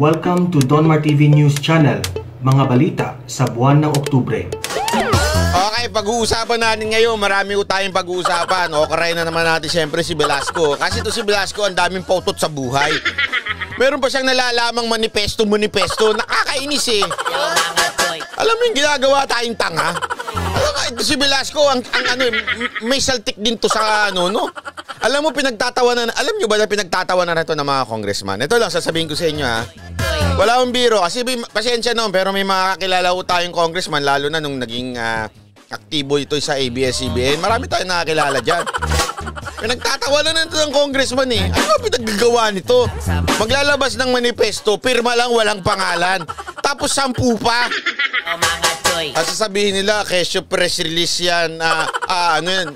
Welcome to Donmar TV News Channel, mga balita sa buwan ng Oktubre. Okay, pag-uusapan natin ngayon, marami ko tayong pag-uusapan. Karay na naman natin siyempre si Velasco. Kasi ito si Velasco, ang daming pautot sa buhay. Meron pa siyang nalalamang manifesto, nakakainis eh. Alam mo yung ginagawa tayong tanga? Alam mo, ito si Velasco, may saltik din to sa no? Alam mo, pinagtatawanan, alam nyo ba na pinagtatawanan na ito ng mga congressman? Ito lang, sasabihin ko sa inyo ha. Wala akong biro, kasi pasensya noon, pero may mga kakilala ko tayong congressman, lalo na nung naging aktibo ito sa ABS-CBN. Marami tayong nakakilala dyan. Pinagtatawanan na ito ng congressman eh. Ano ba pinaggagawa nito? Maglalabas ng manifesto, pirma lang, walang pangalan. Tapos 10 pa. At sasabihin nila, kesyo press release yan,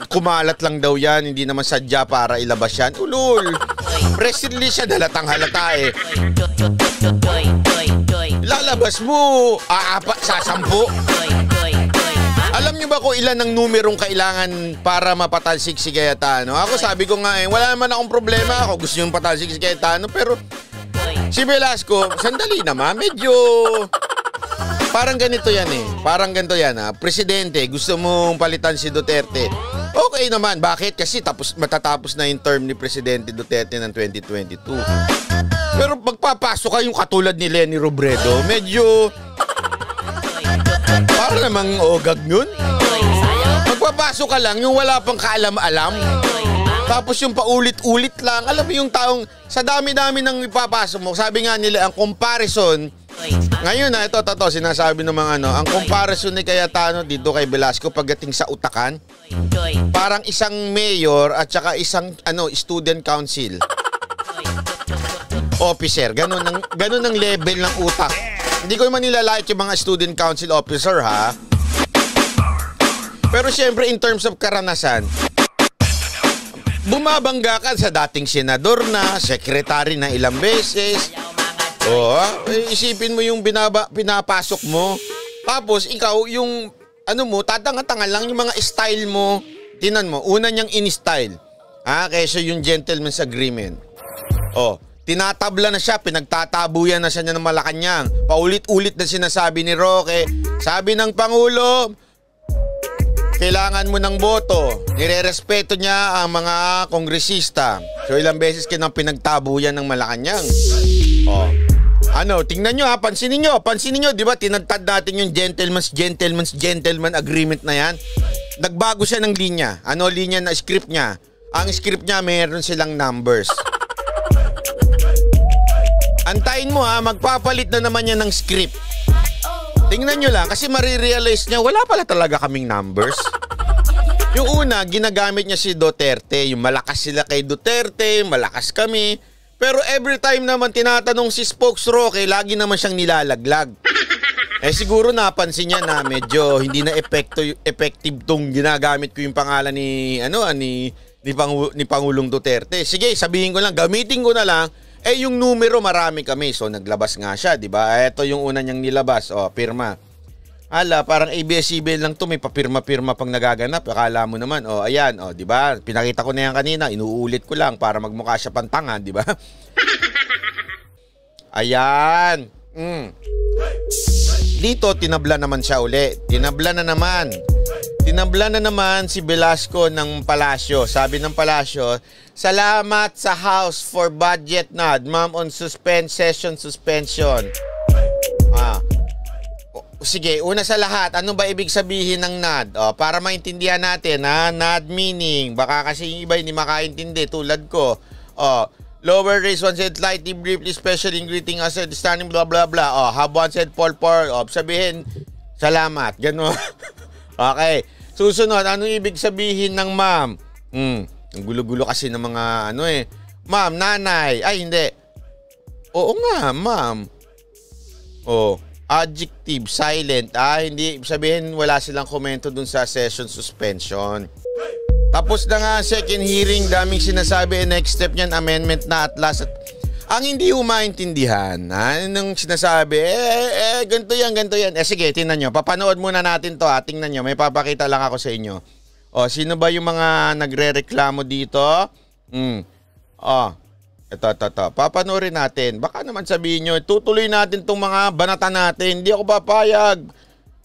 kumalat lang daw yan, hindi naman sadya para ilabas yan. Ulul, press release yan, halatang halata eh. Lalabas mo, sa 10. Alam nyo ba kung ilan ang numerong kailangan para mapatalsik si Cayetano? Ako sabi ko nga wala naman akong problema, ako gusto yung patalsik si Cayetano, pero si Velasco, sandali naman, medyo... Parang ganito yan eh. Parang ganito yan ha. Presidente, gusto mong palitan si Duterte. Okay naman. Bakit? Kasi matatapos na yung term ni Presidente Duterte ng 2022. Pero pagpapasok ka yung katulad ni Leni Robredo, medyo... Para namang ogag nun. Magpapasok ka lang yung wala pang kaalam-alam. Tapos yung paulit-ulit lang. Alam mo yung taong sa dami-dami ng ipapasok mo. Sabi nga nila, ang comparison... Ngayon ito, sinasabi ng mga ang comparison ni Cayetano dito kay Velasco pagdating sa utakan, parang isang mayor at saka isang student council officer. Ganun ang level ng utak. Hindi ko naman nilalait yung mga student council officer ha. Pero syempre in terms of karanasan, bumabangga ka sa dating senador na, secretary na ilang beses. Isipin mo yung pinapasok mo. Tapos ikaw yung tatanga-tanga lang yung mga style mo. Tinan mo, una niyang in-style. Kaysa yung gentleman's agreement. Tinatabla na siya, pinagtatabuyan na siya ng Malacanang. Paulit-ulit na sinasabi ni Roque. Sabi ng Pangulo, kailangan mo ng boto. Nirerespeto niya ang mga kongresista. So ilang beses kinang pinagtabuyan ng Malacanang. Tingnan nyo pansinin nyo, di ba tinagtad natin yung gentleman agreement na yan? Nagbago siya ng linya. Linya na script niya? Ang script niya, mayroon silang numbers. Antayin mo magpapalit na naman yan ng script. Tingnan nyo lang, kasi marirealize niya, wala pala talaga kaming numbers. Yung una, ginagamit niya si Duterte, yung malakas sila kay Duterte, malakas kami. Pero every time naman tinatanong si Spokes Roque, lagi naman siyang nilalaglag. Siguro napansin niya na medyo hindi na effective tong ginagamit ko yung pangalan ni Pangulong Duterte. Sige, sabihin ko lang, gamitin ko na lang. Yung numero marami kami. So naglabas nga siya, di ba? Ito yung una niyang nilabas, pirma. Parang ABS-CBN lang to, may papirma-pirma pang nagaganap. Akala mo naman, ayan, di ba? Pinakita ko na yan kanina, inuulit ko lang para magmukha siya pantanga, di ba? Ayan. Dito, tinabla naman siya uli. Tinabla na naman si Velasco ng Palasyo. Sabi ng Palasyo, salamat sa House for budget nod, ma'am, on suspension. Sige, una sa lahat, ano ba ibig sabihin ng NAD? Para maintindihan natin, NAD meaning, baka kasi yung iba hindi makaintindi, tulad ko. Lower raise one said slightly briefly special in greeting us at standing blah blah blah. Have one said Paul. Sabihin, salamat. Gano'n. Okay. Susunod, ano ibig sabihin ng ma'am? Ang gulo-gulo kasi ng mga Ma'am, nanay. Ay, hindi. Oo nga, ma'am. Adjective, silent. Hindi sabihin wala silang komento dun sa session suspension. Tapos na nga second hearing, daming sinasabi, next step niyan, amendment na at last. Ang hindi umaintindihan, anong sinasabi, ganito yan. Sige, tingnan nyo. Papanood muna natin to. Tingnan nyo, may papakita lang ako sa inyo. Sino ba yung mga nagre-reklamo dito? Ito. Papanoorin natin. Baka naman sabihin nyo, tutuloy natin itong mga banatan natin. Hindi ako papayag.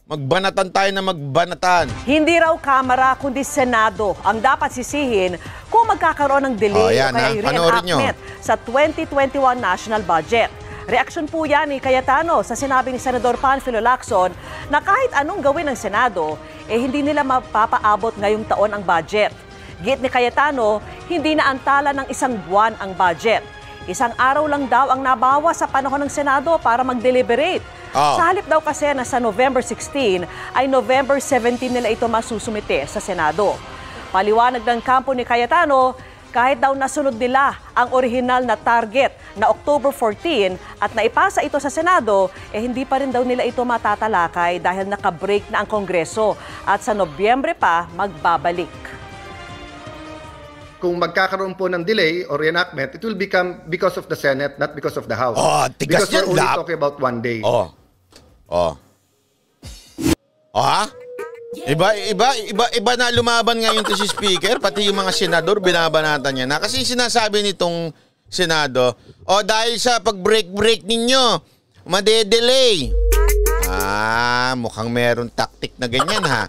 Magbanatan tayo na magbanatan. Hindi raw Kamara, kundi Senado ang dapat sisihin kung magkakaroon ng delay o kaya reenactment sa 2021 national budget. Reaksyon po yan ni Cayetano sa sinabi ni Senador Panfilo Lacson na kahit anong gawin ng Senado, hindi nila mapapaabot ngayong taon ang budget. Git ni Cayetano, hindi na antala ng isang buwan ang budget. Isang araw lang daw ang nabawa sa panahon ng Senado para mag-deliberate. Sa halip daw kasi na sa November 16 ay November 17 nila ito masusumite sa Senado. Paliwanag ng kampo ni Cayetano, kahit daw nasunod nila ang orihinal na target na October 14 at naipasa ito sa Senado, hindi pa rin daw nila ito matatalakay dahil naka-break na ang Kongreso at sa Nobyembre pa magbabalik. Kung magkakaroon po ng delay or reenactment, it will become because of the Senate, not because of the House. Tigas because we're only talking about 1 day. Iba na lumaban ngayon to si Speaker, pati yung mga senador binabanatan niya na. Kasi sinasabi nitong Senado, dahil sa pag-break ninyo, madedelay. Mukhang meron tactic na ganyan ha.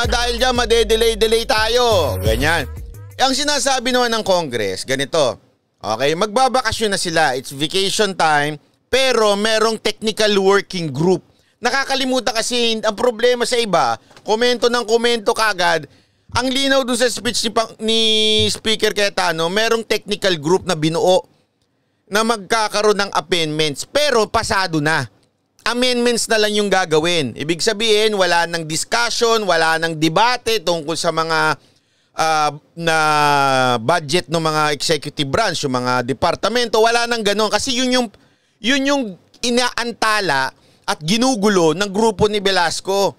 Dahil dyan, madedelay tayo. Ganyan. Ang sinasabi naman ng Congress, ganito. Okay, magbabakasyon na sila. It's vacation time, pero merong technical working group. Nakakalimutan kasi ang problema sa iba, komento ng komento kagad. Ang linaw dun sa speech ni Speaker Cayetano, merong technical group na binuo na magkakaroon ng amendments, pero pasado na. Amendments na lang yung gagawin. Ibig sabihin, wala nang discussion, wala nang debate tungkol sa mga na budget ng mga executive branch, yung mga departamento, wala nang gano'n. Kasi yun yung inaantala at ginugulo ng grupo ni Velasco.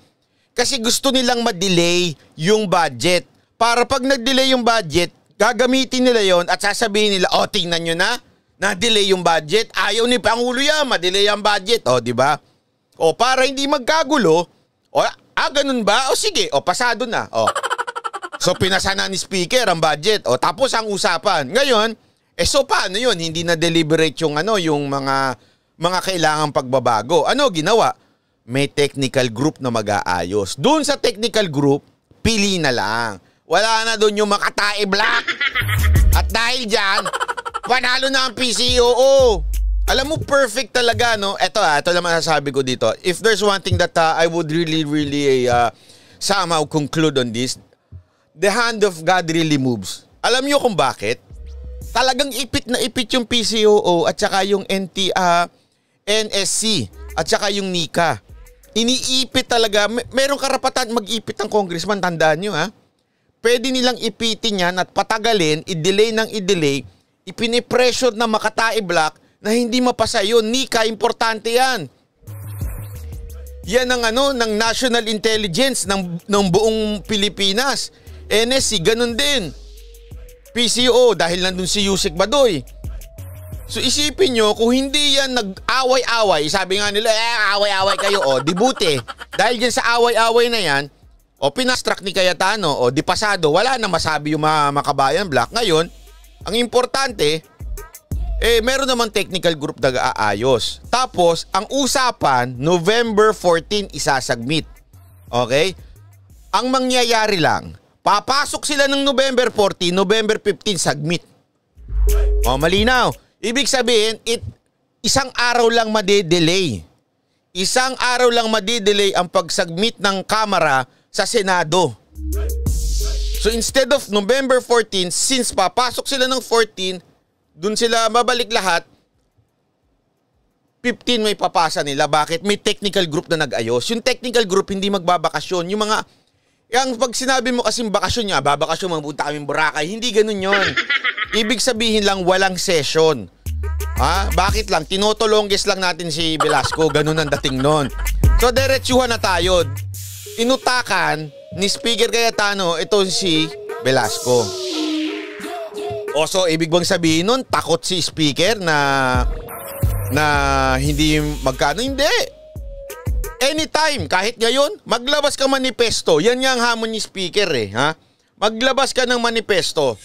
Kasi gusto nilang ma-delay yung budget. Para pag nag-delay yung budget, gagamitin nila yon at sasabihin nila, tingnan nyo na-delay yung budget. Ayaw ni Pangulo yan, ma-delay ang budget. Di ba? Para hindi magkagulo, ganun ba? Sige, pasado na. So, pinasa na ni Speaker ang budget. Tapos ang usapan. Ngayon, so paano yun? Hindi na deliberate yung, yung mga kailangang pagbabago. Ano ginawa? May technical group na mag-aayos. Doon sa technical group, pili na lang. Wala na doon yung Makatae Black. At dahil dyan, panalo na ang PCOO. Alam mo, perfect talaga, no? Ito naman sasabi ko dito. If there's one thing that I would really somehow conclude on this, the hand of God really moves. Alam niyo kung bakit? Talagang ipit na ipit yung PCOO at saka yung NSC at saka yung NICA. Iniipit talaga. Merong karapatan mag-ipit ang congressman. Tandaan nyo ha. Pwede nilang ipitin yan at patagalin, i-delay ng i-delay. Ipinipressure na Makatae Black na hindi mapasa yun. NICA, importante yan. Yan ang ng national intelligence ng buong Pilipinas. NSC, ganun din. PCO, dahil nandun si Yusek Badoy. So isipin nyo, kung hindi yan nag-away-away, sabi nga nila, away-away kayo, dibuti. Dahil dyan sa away-away na yan, pinastruck ni Cayetano, di pasado, wala na masabi yung mga Makabayan Black. Ngayon, ang importante, meron naman technical group na aayos. Tapos, ang usapan, November 14 isasubmit. Okay? Ang mangyayari lang, papasok sila ng November 14, November 15, submit. Malinaw. Ibig sabihin, isang araw lang madedelay. Isang araw lang madedelay ang pag-submit ng Kamara sa Senado. So instead of November 14, since papasok sila ng 14, dun sila mabalik lahat, 15 may papasa nila. Bakit? May technical group na nag-ayos. Yung technical group hindi magbabakasyon. Yung pag sinabi mo kasing bakasyon niya, babakasyon, mapunta kaming Boracay, hindi ganun yon. Ibig sabihin lang walang session. Bakit lang? Tinotolongges lang natin si Velasco. Ganun ang dating nun. So, diretsuhan na tayo. Inutakan ni Speaker Cayetano ito si Velasco. So, ibig bang sabihin nun, takot si Speaker na hindi magkano? Hindi. Anytime, kahit ngayon, maglabas ka manifesto. Yan nga ang hamon ni Speaker Maglabas ka ng manifesto.